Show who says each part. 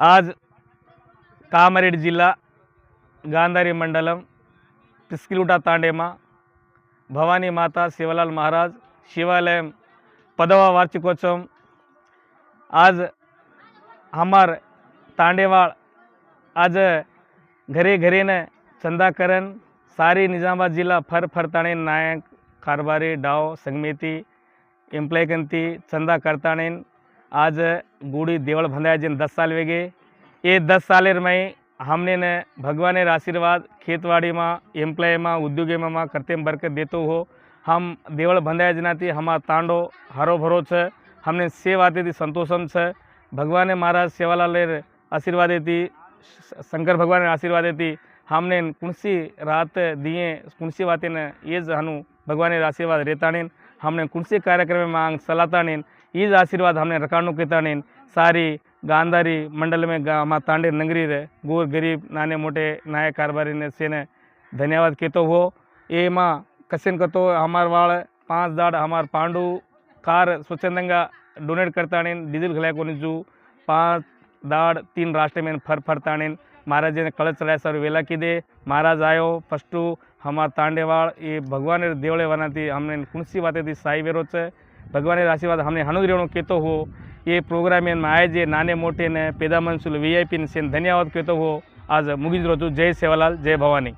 Speaker 1: आज कामारेड्डी जिल्ला गांधारी मंडलम पिस्किलुटा तांडेमा भवानी माता सेवालाल महाराज शिवालय 10वां वार्षिकोत्सव आज हमार तांडेवाड़ आज घरे घरे ने चंदा करन सारी निजामाबाद जिला फर फरताणे नायक कारबारी डाव संगमेती एम्प्लॉयकंती चंदा करताणे आज गुड़ी देवल भंधाया जिन 10 साल वेगे ये 10 सालेर में हमने ने भगवान आशीर्वाद खेतवाड़ी में एम्प्लॉय में उद्योगी में करते बरकत देते हो। हम देवल भंधाया जनाती हमारा तांडो हरो भरो छे हमने सेव आती थी संतोषम छे भगवान महाराज सेवालाल आशीर्वाद देती शंकर भगवान आशीर्वाद देती हमने कुणसी रात दिए कुणसी बातें ये हनु भगवान आशीर्वाद रेताने हमने कुणसी कार्यक्रम में आंग सलाताने ये आशीर्वाद हमने रकाणु केताने सारी गांधारी मंडल में हमारा तांडे नगरी रे गोर गरीब नाने मोटे नायक कारबारी ने से धन्यवाद कहते हो। ये माँ कसन करतो हमार वाल 5 दाड़ हमार पांडु कार स्वच्छंदंगा डोनेट करताने डीजल घलाय को जू 5 दाड़ 3 राष्ट्र में फर फरताने महाराज ने कलश चढ़ाया सर वेला कीधे महाराज आयो फस्टू हमार तांडेवाड़ ये भगवान देवड़े वनाती हमने कुणसी बातें थी साई वेरो छे भगवान आशीर्वाद हमने हनुद रेणु कहते हो। ये प्रोग्राम में आए जे नाने मोटे ने पैदा मनसूल वीआईपी ने धन्यवाद कहते हो। आज मुगीज रोजू जय सेवालाल जय भवानी।